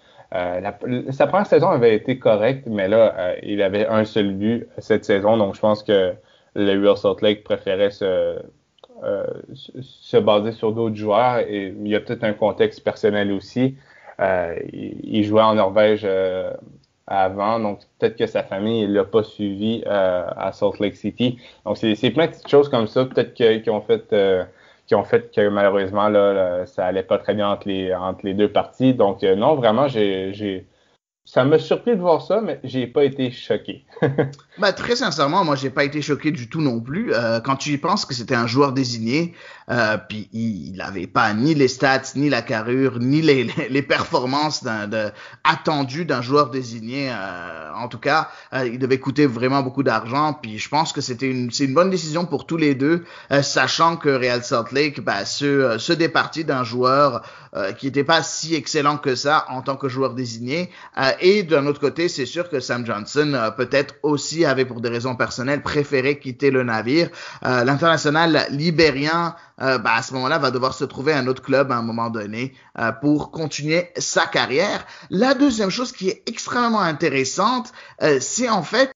Sa première saison avait été correcte, mais là, il avait un seul but cette saison. Donc, je pense que le Real Salt Lake préférait se baser sur d'autres joueurs. Et il y a peut-être un contexte personnel aussi. Il jouait en Norvège avant, donc peut-être que sa famille ne l'a pas suivi à Salt Lake City. Donc, c'est plein de petites choses comme ça, peut-être qui ont fait que malheureusement là, ça allait pas très bien entre les deux parties. Donc non, vraiment, ça m'a surpris de voir ça, mais j'ai pas été choqué. Bah, très sincèrement, moi, j'ai pas été choqué du tout non plus. Quand tu y penses que c'était un joueur désigné, puis il avait pas ni les stats, ni la carrure, ni les performances attendues d'un joueur désigné. En tout cas, il devait coûter vraiment beaucoup d'argent. Puis je pense que c'est une bonne décision pour tous les deux, sachant que Real Salt Lake se départit d'un joueur qui n'était pas si excellent que ça en tant que joueur désigné. Et d'un autre côté, c'est sûr que Sam Johnson peut-être aussi avait pour des raisons personnelles préféré quitter le navire. L'international libérien, à ce moment-là, va devoir se trouver un autre club à un moment donné pour continuer sa carrière. La deuxième chose qui est extrêmement intéressante, c'est en fait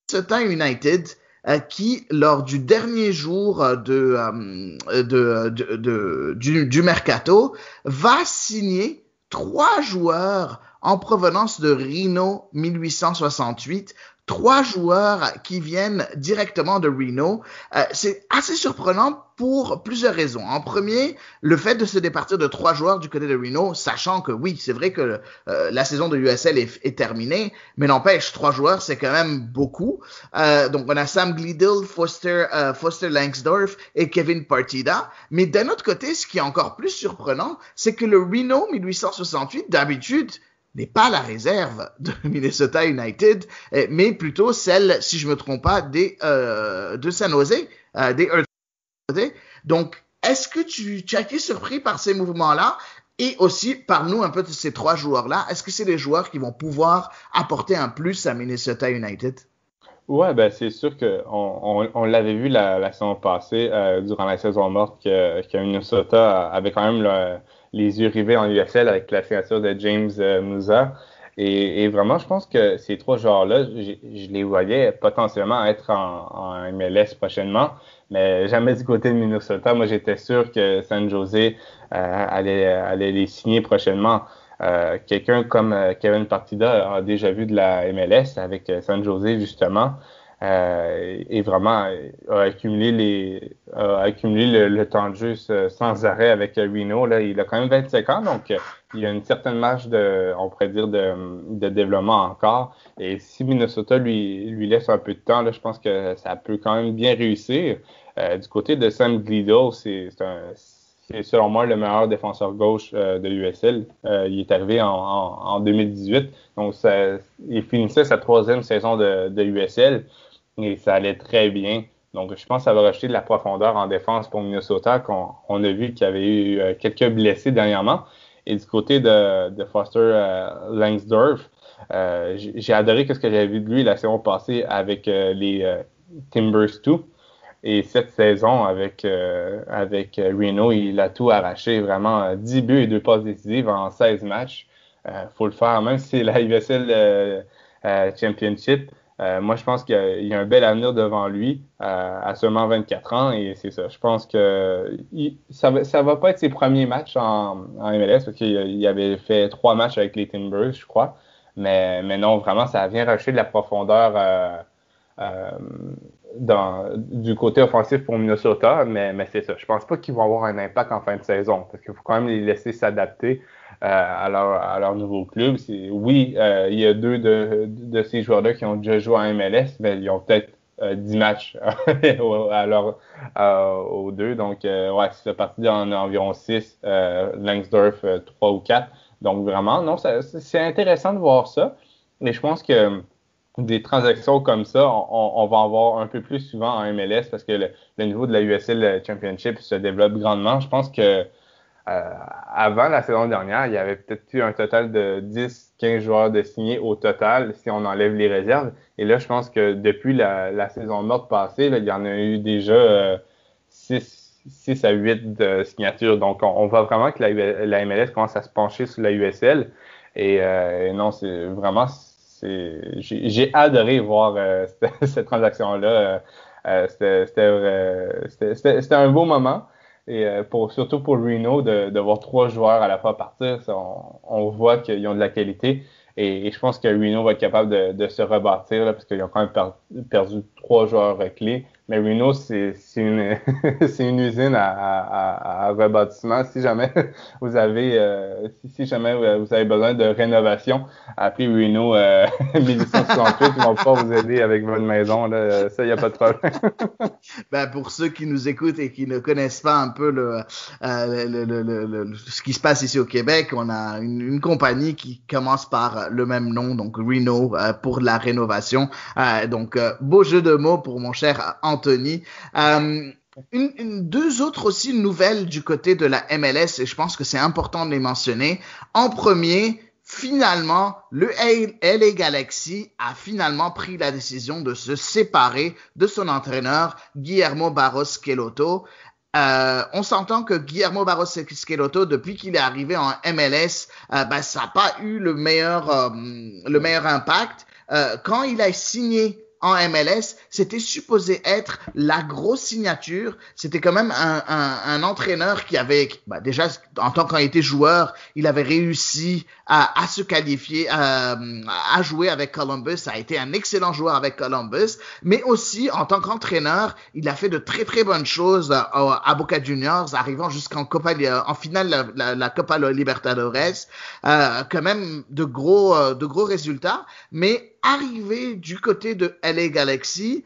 Minnesota United qui, lors du dernier jour du mercato, va signer 3 joueurs en provenance de Reno 1868, 3 joueurs qui viennent directement de Reno. C'est assez surprenant pour plusieurs raisons. En premier, le fait de se départir de 3 joueurs du côté de Reno, sachant que oui, c'est vrai que la saison de USL est terminée, mais n'empêche, 3 joueurs, c'est quand même beaucoup. Donc, on a Sam Gleadle, Foster Langsdorff et Kevin Partida. Mais d'un autre côté, ce qui est encore plus surprenant, c'est que le Reno 1868, d'habitude, n'est pas la réserve de Minnesota United, mais plutôt celle, si je me trompe pas, de San Jose, des Earthquakes. Donc, est-ce que tu as été surpris par ces mouvements-là? Et aussi, parle-nous un peu de ces 3 joueurs-là. Est-ce que c'est des joueurs qui vont pouvoir apporter un plus à Minnesota United? Ouais, ben c'est sûr qu'on l'avait vu la saison passée, durant la saison morte, que Minnesota avait quand même les yeux rivés en USL avec la signature de James Musa. Et vraiment, je pense que ces 3 joueurs-là, je les voyais potentiellement être en MLS prochainement, mais jamais du côté de Minnesota. Moi, j'étais sûr que San Jose allait les signer prochainement. Quelqu'un comme Kevin Partida a déjà vu de la MLS avec San Jose, justement, et vraiment a accumulé le temps de jeu sans arrêt avec Reno. Là, il a quand même 25 ans, donc il y a une certaine marge on pourrait dire, de développement encore. Et si Minnesota lui laisse un peu de temps, là, je pense que ça peut quand même bien réussir. Du côté de Sam Gleadle, c'est selon moi le meilleur défenseur gauche de l'USL. Il est arrivé en 2018, donc il finissait sa 3e saison de USL et ça allait très bien. Donc je pense que ça va rajouter de la profondeur en défense pour Minnesota, qu'on a vu qu'il y avait eu quelques blessés dernièrement. Et du côté de Foster Langsdorff, j'ai adoré ce que j'avais vu de lui la saison passée avec les Timbers 2. Et cette saison, avec Reno, il a tout arraché, vraiment 10 buts et 2 passes décisives en 16 matchs. Faut le faire, même si c'est la USL Championship. Moi, je pense qu'il y a un bel avenir devant lui à seulement 24 ans. Et c'est ça, je pense que ça va pas être ses premiers matchs en MLS, parce qu'il avait fait 3 matchs avec les Timbers, je crois. Mais non, vraiment, ça vient rajouter de la profondeur du côté offensif pour Minnesota, mais c'est ça. Je pense pas qu'ils vont avoir un impact en fin de saison parce qu'il faut quand même les laisser s'adapter à leur nouveau club. Oui, il y a deux de ces joueurs-là qui ont déjà joué en MLS, mais ils ont peut-être 10 matchs aux deux. Donc, ouais, c'est parti en environ 6, Langsdorff 3 ou 4. Donc, vraiment, non, c'est intéressant de voir ça. Mais je pense que des transactions comme ça, on va en voir un peu plus souvent en MLS parce que le niveau de la USL Championship se développe grandement. Je pense que avant la saison dernière, il y avait peut-être eu un total de 10-15 joueurs de signés au total si on enlève les réserves. Et là, je pense que depuis la saison morte passée, là, il y en a eu déjà 6 à 8 de signatures. Donc, on voit vraiment que la MLS commence à se pencher sur la USL. Et non, c'est vraiment... J'ai adoré voir cette transaction-là. C'était un beau moment. Et surtout pour Reno, de voir 3 joueurs à la fois partir, on voit qu'ils ont de la qualité. Et je pense que Reno va être capable de se rebâtir là, parce qu'ils ont quand même perdu 3 joueurs clés. Mais Reno, c'est une, c'est une usine à rebâtissement. Si jamais vous avez vous avez besoin de rénovation, appelez Reno 1868, ils vont pouvoir vous aider avec votre maison. Là. Ça, il n'y a pas de problème. Ben, pour ceux qui nous écoutent et qui ne connaissent pas un peu ce qui se passe ici au Québec, on a une compagnie qui commence par le même nom, donc Reno, pour la rénovation. Donc, beau jeu de mots pour mon cher Anthony. Deux autres aussi nouvelles du côté de la MLS, et je pense que c'est important de les mentionner. En premier, finalement, le LA Galaxy a finalement pris la décision de se séparer de son entraîneur, Guillermo Barros Schelotto. On s'entend que Guillermo Barros Schelotto, depuis qu'il est arrivé en MLS, ça n'a pas eu le meilleur impact. Quand il a signé en MLS, c'était supposé être la grosse signature. C'était quand même un entraîneur qui avait, déjà, en tant qu'il était joueur, il avait réussi à se qualifier, à jouer avec Columbus. Ça a été un excellent joueur avec Columbus. Mais aussi, en tant qu'entraîneur, il a fait de très, très bonnes choses à Boca Juniors, arrivant jusqu'en finale la Copa Libertadores. Quand même de gros résultats. Mais arrivé du côté de LA Galaxy,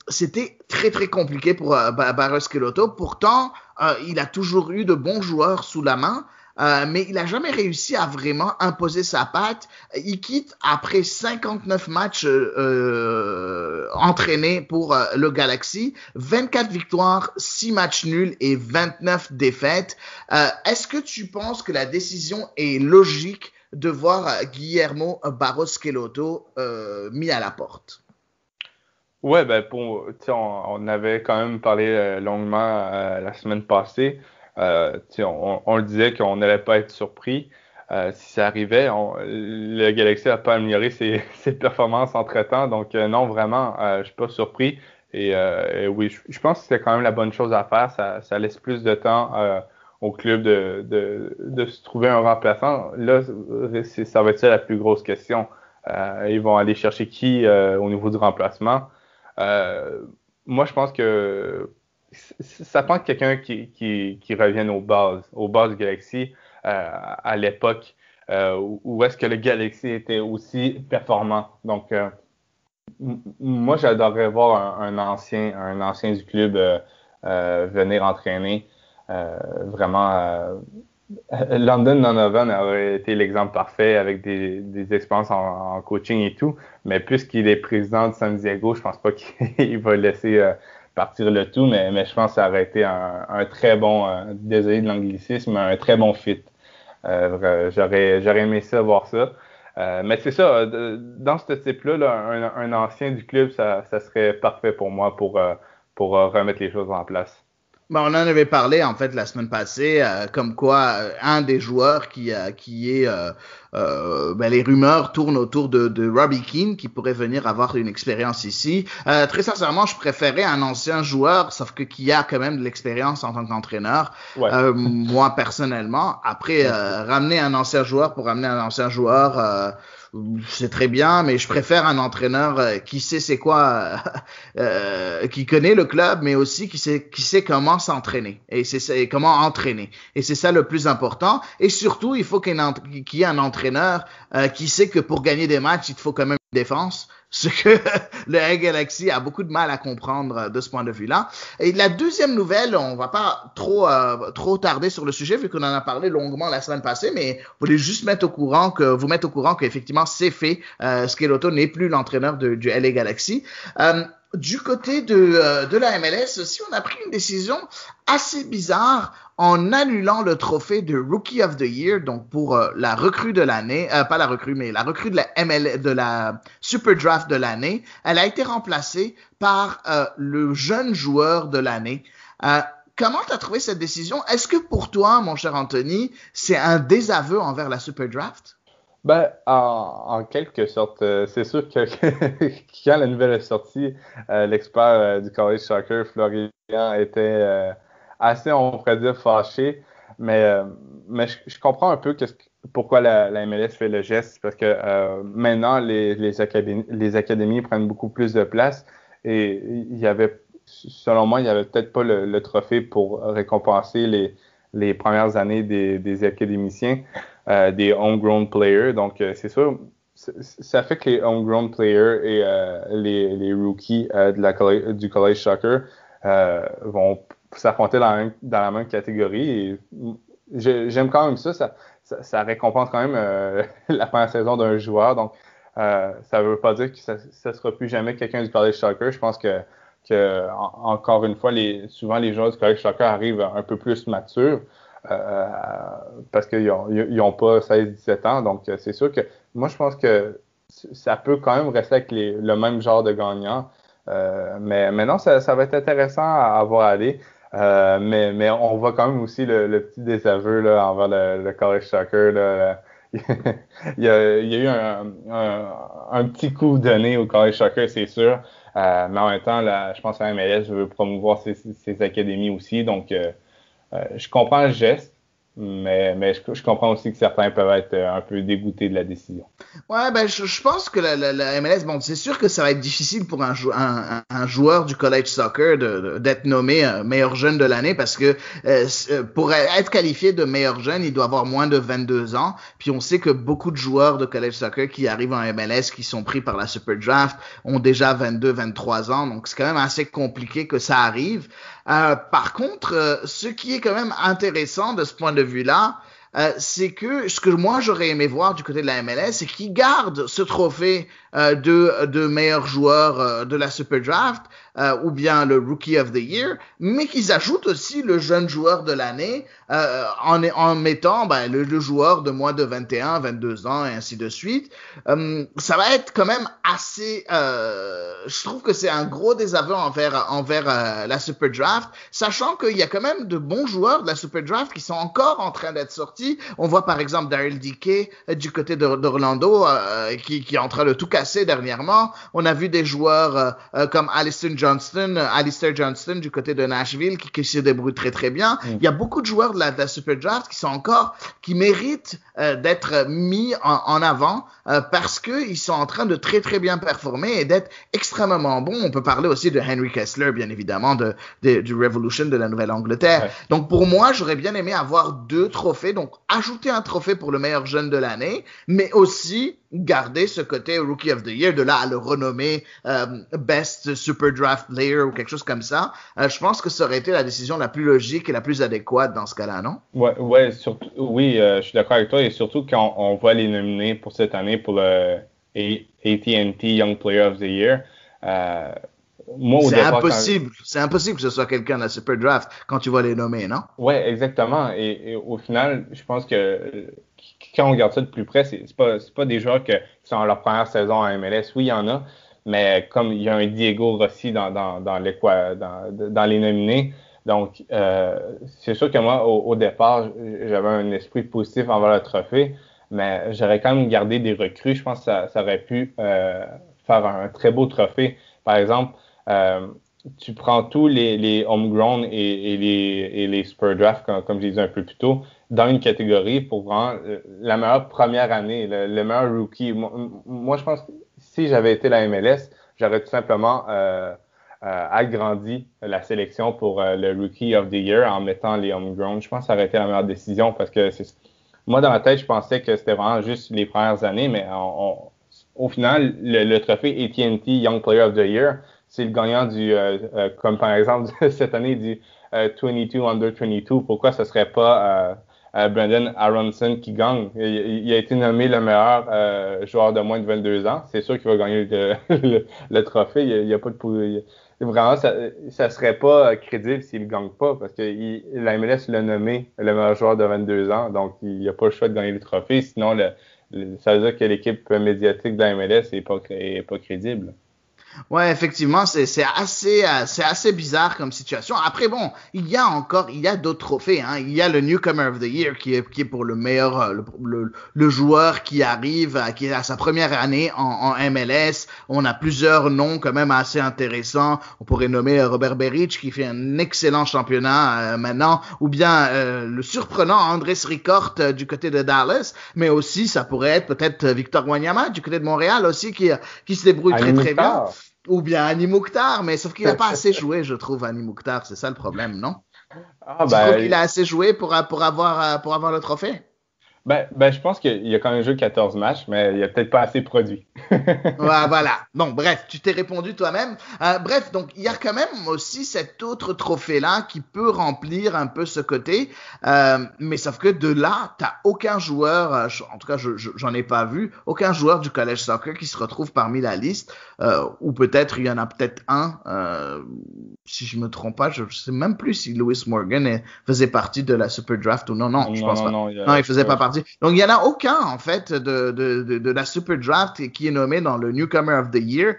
c'était très très compliqué pour Barros Schelotto. Pourtant, il a toujours eu de bons joueurs sous la main, mais il n'a jamais réussi à vraiment imposer sa patte. Il quitte après 59 matchs entraînés pour le Galaxy, 24 victoires, 6 matchs nuls et 29 défaites. Est-ce que tu penses que la décision est logique de voir Guillermo Barros Schelotto mis à la porte? Ouais, ben on avait quand même parlé longuement la semaine passée. On le disait qu'on n'allait pas être surpris si ça arrivait. Le Galaxy n'a pas amélioré ses performances entre-temps, donc non, vraiment, je suis pas surpris. Et oui, je pense que c'était quand même la bonne chose à faire. Ça laisse plus de temps au club de se trouver un remplaçant. Là, ça va être ça la plus grosse question. Ils vont aller chercher qui au niveau du remplacement. Moi, je pense que ça prend quelqu'un qui revienne aux bases du Galaxy à l'époque où est-ce que le Galaxy était aussi performant. Donc, moi, j'adorerais voir un ancien du club venir entraîner. Vraiment, London Donovan aurait été l'exemple parfait avec des expériences en coaching et tout, mais puisqu'il est président de San Diego, je pense pas qu'il va laisser partir le tout, mais je pense que ça aurait été un très bon, désolé de l'anglicisme, un très bon fit. J'aurais aimé ça, voir ça. Mais c'est ça, dans ce type-là, là, un ancien du club, ça serait parfait pour moi pour remettre les choses en place. On en avait parlé en fait la semaine passée, comme quoi un des joueurs qui est les rumeurs tournent autour de Robbie Keane qui pourrait venir avoir une expérience ici. Très sincèrement, je préférais un ancien joueur, sauf que qui a quand même de l'expérience en tant qu'entraîneur. Ouais. Moi personnellement, après ramener un ancien joueur pour ramener un ancien joueur. c'est très bien, mais je préfère un entraîneur qui sait c'est quoi, qui connaît le club, mais aussi qui sait comment s'entraîner et comment entraîner. Et c'est ça le plus important. Et surtout, il faut qu'il y ait un entraîneur qui sait que pour gagner des matchs, il faut quand même une défense. Ce que le LA Galaxy a beaucoup de mal à comprendre de ce point de vue-là. Et la deuxième nouvelle, on va pas trop tarder sur le sujet vu qu'on en a parlé longuement la semaine passée, mais vous voulez juste vous mettre au courant qu'effectivement c'est fait. Schelotto n'est plus l'entraîneur du LA Galaxy. Du côté de la MLS aussi, on a pris une décision assez bizarre en annulant le trophée de Rookie of the Year, donc pour la recrue de l'année, pas la recrue, mais la recrue de la Super Draft de l'année. Elle a été remplacée par le jeune joueur de l'année. Comment tu as trouvé cette décision? Est-ce que pour toi, mon cher Anthony, c'est un désaveu envers la Super Draft? Ben, en quelque sorte, c'est sûr que quand la nouvelle est sortie, l'expert du college soccer, Florian, était assez, on pourrait dire, fâché. Mais je comprends un peu pourquoi la MLS fait le geste, parce que maintenant, les académies prennent beaucoup plus de place et selon moi, il n'y avait peut-être pas le trophée pour récompenser les premières années des académiciens. Des homegrown players. Donc, c'est sûr, ça fait que les homegrown players et les rookies du college soccer vont s'affronter dans la même catégorie. Et j'aime quand même ça récompense quand même la première saison d'un joueur. Donc, ça ne veut pas dire que ça ne sera plus jamais quelqu'un du college soccer. Je pense que encore une fois, souvent les joueurs du college soccer arrivent un peu plus matures. Parce qu'ils n'ont pas 16-17 ans. Donc, c'est sûr que moi, je pense que ça peut quand même rester avec le même genre de gagnant. Mais non, ça va être intéressant à voir aller. Mais on voit quand même aussi le petit désaveu là, envers le college soccer. Là. il y a eu un petit coup donné au college soccer, c'est sûr. Mais en même temps, là, je pense que la MLS veut promouvoir ses académies aussi. Donc, je comprends le geste, mais je comprends aussi que certains peuvent être un peu dégoûtés de la décision. Ouais, ben je pense que la MLS, bon, c'est sûr que ça va être difficile pour un joueur du college soccer d'être nommé meilleur jeune de l'année parce que pour être qualifié de meilleur jeune, il doit avoir moins de 22 ans. Puis on sait que beaucoup de joueurs de college soccer qui arrivent en MLS, qui sont pris par la Super Draft, ont déjà 22, 23 ans. Donc c'est quand même assez compliqué que ça arrive. Par contre, ce qui est quand même intéressant de ce point de vue-là, c'est que ce que moi j'aurais aimé voir du côté de la MLS, c'est qu'ils gardent ce trophée de meilleur joueur de la Super Draft ou bien le Rookie of the Year, mais qu'ils ajoutent aussi le jeune joueur de l'année en mettant le joueur de moins de 21, 22 ans et ainsi de suite. Ça va être quand même assez... je trouve que c'est un gros désaveu envers la Super Draft, sachant qu'il y a quand même de bons joueurs de la Super Draft qui sont encore en train d'être sortis. On voit par exemple Daryl Dike du côté d'Orlando qui est en train de tout casser dernièrement. On a vu des joueurs comme Alistair Johnston du côté de Nashville qui se débrouille très très bien. Il y a beaucoup de joueurs de la Super Draft qui méritent d'être mis en avant parce qu'ils sont en train de très très bien performer et d'être extrêmement bons. On peut parler aussi de Henry Kessler, bien évidemment, du Revolution de la Nouvelle-Angleterre. Ouais. Donc pour moi, j'aurais bien aimé avoir 2 trophées, donc ajouter un trophée pour le meilleur jeune de l'année, mais aussi garder ce côté Rookie of the Year, de là à le renommer Best Super Draft Player ou quelque chose comme ça. Je pense que ça aurait été la décision la plus logique et la plus adéquate dans ce cas-là, non? Ouais, surtout, oui, je suis d'accord avec toi, et surtout quand on voit les nominés pour cette année pour le AT&T Young Player of the Year. C'est impossible que ce soit quelqu'un de la Super Draft quand tu vois les nommer, non? Oui, exactement. Et au final, je pense que quand on regarde ça de plus près, c'est pas des joueurs qui sont en leur première saison à MLS. Oui, il y en a, mais comme il y a un Diego Rossi dans les nominés, donc c'est sûr que moi, au départ, j'avais un esprit positif envers le trophée, mais j'aurais quand même gardé des recrues. Je pense que ça aurait pu faire un très beau trophée. Par exemple, tu prends tous les homegrown et les Spur Draft, comme je disais un peu plus tôt, dans une catégorie pour prendre la meilleure première année, le meilleur rookie. Moi, je pense que si j'avais été la MLS, j'aurais tout simplement agrandi la sélection pour le Rookie of the Year en mettant les homegrown. Je pense que ça aurait été la meilleure décision parce que moi, dans ma tête, je pensais que c'était vraiment juste les premières années, mais au final, le trophée AT&T Young Player of the Year, c'est le gagnant du, comme par exemple cette année du 22 Under 22. Pourquoi ce serait pas Brandon Aronson qui gagne? Il a été nommé le meilleur joueur de moins de 22 ans. C'est sûr qu'il va gagner le trophée. Il y a pas de vraiment, ça serait pas crédible s'il ne gagne pas parce que la MLS l'a nommé le meilleur joueur de 22 ans. Donc, il n'y a pas le choix de gagner le trophée. Sinon, ça veut dire que l'équipe médiatique de la MLS n'est pas crédible. Ouais, effectivement, c'est assez bizarre comme situation. Après, bon, il y a d'autres trophées, hein. Il y a le Newcomer of the Year qui est pour le meilleur, le joueur qui arrive, qui est à sa première année en MLS. On a plusieurs noms quand même assez intéressants. On pourrait nommer Robert Beric qui fait un excellent championnat maintenant, ou bien le surprenant Andrés Ricaurte du côté de Dallas, mais aussi ça pourrait être peut-être Victor Wanyama du côté de Montréal aussi qui se débrouille très très bien. Ou bien Hany Mukhtar, mais sauf qu'il n'a pas assez joué, je trouve, Hany Mukhtar. C'est ça le problème, non? Tu trouves qu'il a assez joué pour avoir le trophée? Je pense qu'il a quand même joué 14 matchs, mais il a peut-être pas assez produit. Voilà. Donc, bref, tu t'es répondu toi-même. Bref, donc, il y a quand même aussi cet autre trophée-là qui peut remplir un peu ce côté. Mais sauf que de là, t'as aucun joueur, en tout cas, j'en ai pas vu, aucun joueur du college soccer qui se retrouve parmi la liste. Ou peut-être, il y en a peut-être un, si je me trompe pas, je sais même plus si Lewis Morgan faisait partie de la Super Draft ou non, je pense pas. Non, il faisait pas partie. Donc, il y en a aucun, en fait, de la Super Draft qui est nommé dans le Newcomer of the Year.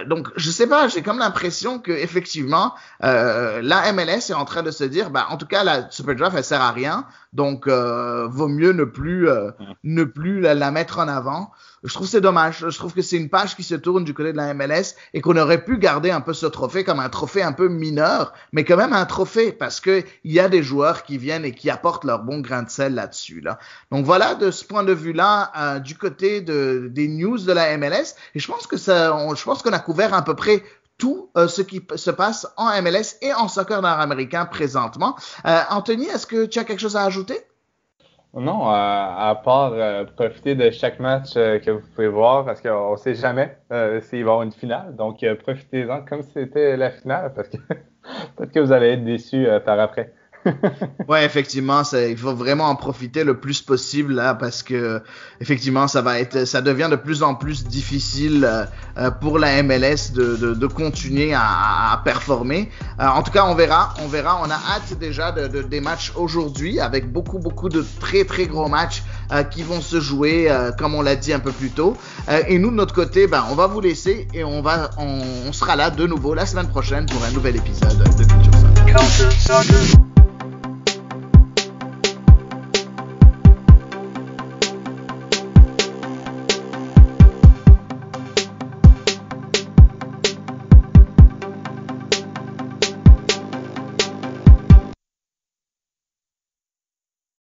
Donc, je sais pas, j'ai comme l'impression que effectivement, la MLS est en train de se dire, en tout cas, la Super Draft, elle sert à rien. Donc, vaut mieux ne plus la mettre en avant. Je trouve que c'est dommage. Je trouve que c'est une page qui se tourne du côté de la MLS et qu'on aurait pu garder un peu ce trophée comme un trophée un peu mineur, mais quand même un trophée parce que il y a des joueurs qui viennent et qui apportent leur bon grain de sel là-dessus, là. Donc voilà, de ce point de vue-là, du côté des news de la MLS, et je pense qu'on a couvert à peu près tout ce qui se passe en MLS et en soccer nord-américain présentement. Anthony, est-ce que tu as quelque chose à ajouter? Non, à part profiter de chaque match que vous pouvez voir parce qu'on ne sait jamais s'il va y avoir une finale. Donc, profitez-en comme si c'était la finale parce que peut-être que vous allez être déçus par après. Ouais, effectivement, il faut vraiment en profiter le plus possible là parce que effectivement, ça devient de plus en plus difficile pour la MLS de continuer à performer. En tout cas, on verra. On a hâte déjà des matchs aujourd'hui avec beaucoup de très très gros matchs qui vont se jouer comme on l'a dit un peu plus tôt. Et nous de notre côté, on va vous laisser et on sera là de nouveau la semaine prochaine pour un nouvel épisode de Culture Soccer.